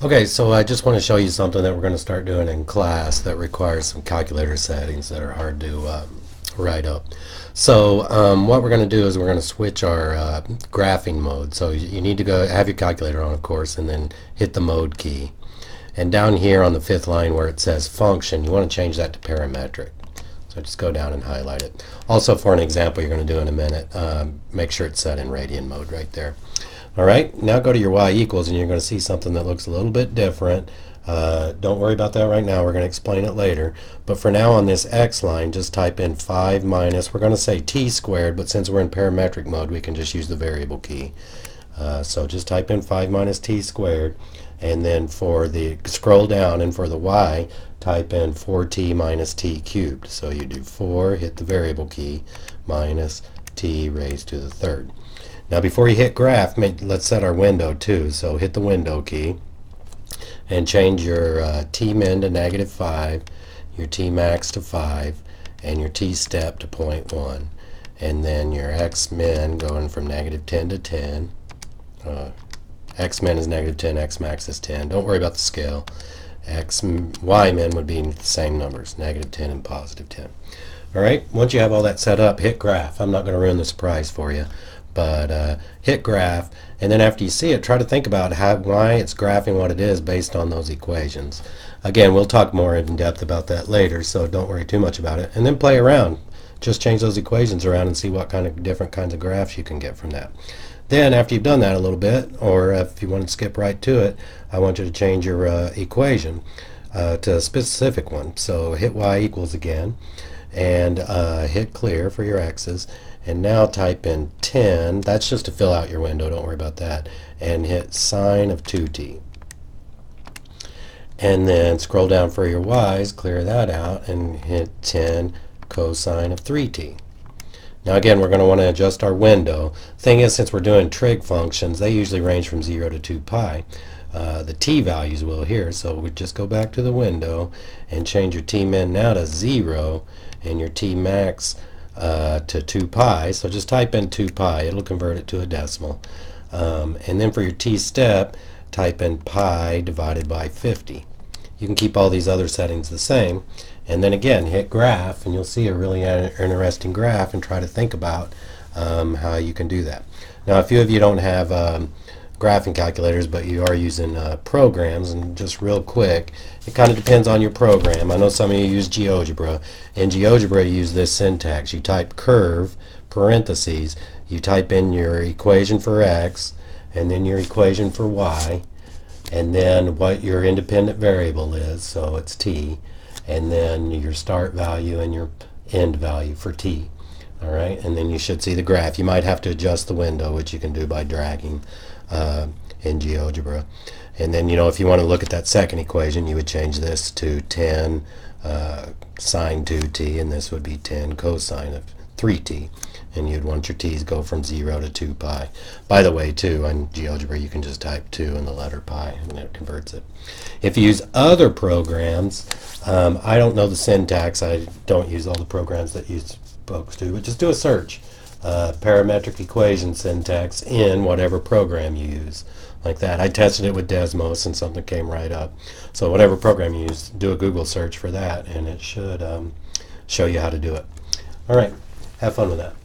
Okay, so I just want to show you something that we're going to start doing in class that requires some calculator settings that are hard to write up. So what we're going to do is we're going to switch our graphing mode. So you need to go have your calculator on, of course, and then hit the mode key. And down here on the fifth line where it says function, you want to change that to parametric. So just go down and highlight it. Also, for an example you're going to do in a minute, make sure it's set in radian mode right there. Alright, now go to your y equals and you're going to see something that looks a little bit different. Don't worry about that right now, we're going to explain it later. But for now on this x line, just type in 5 minus, we're going to say t squared, but since we're in parametric mode we can just use the variable key. So just type in 5 minus t squared, and then for the scroll down, and for the y type in 4t minus t cubed. So you do 4, hit the variable key, minus t raised to the third. Now before you hit graph, let's set our window too. So hit the window key and change your t-min to -5, your t-max to 5, and your t-step to 0.1. And then your x-min going from -10 to 10. X-min is -10, x-max is 10. Don't worry about the scale. Y-min would be the same numbers, -10 and +10. Alright, once you have all that set up, hit graph. I'm not going to ruin the surprise for you, but hit graph, and then after you see it, try to think about why it's graphing what it is based on those equations. Again, we'll talk more in depth about that later, so don't worry too much about it. And then play around. Just change those equations around and see what kind of different kinds of graphs you can get from that. Then after you've done that a little bit, or if you want to skip right to it, I want you to change your equation to a specific one. So hit y equals again, and hit clear for your x's, and now type in 10, that's just to fill out your window, don't worry about that, and hit sine of 2t. And then scroll down for your y's, clear that out, and hit 10 cosine of 3t. Now again, we're going to want to adjust our window. Thing is, since we're doing trig functions, they usually range from 0 to 2 pi. The t values will here, so we just go back to the window and change your t-min now to 0 and your t-max to 2 pi. So just type in 2 pi, it'll convert it to a decimal. And then for your t-step, type in pi divided by 50. You can keep all these other settings the same, and then again hit graph, and you'll see a really interesting graph, and try to think about how you can do that. Now a few of you don't have graphing calculators, but you are using programs, and just real quick, it kind of depends on your program. I know some of you use GeoGebra. In GeoGebra you use this syntax. You type curve, parentheses, you type in your equation for x, and then your equation for y, and then what your independent variable is, so it's t, and then your start value and your end value for t. Alright, and then you should see the graph. You might have to adjust the window, which you can do by dragging in GeoGebra. And then, if you want to look at that second equation, you would change this to 10 sine 2t, and this would be 10 cosine of 3t. And you'd want your t's go from 0 to 2 pi. By the way, too, on GeoGebra you can just type 2 in the letter pi and it converts it. If you use other programs, I don't know the syntax. I don't use all the programs that you folks do, but just do a search. Parametric equation syntax in whatever program you use. Like that. I tested it with Desmos and something came right up. So whatever program you use, do a Google search for that and it should show you how to do it. Alright, have fun with that.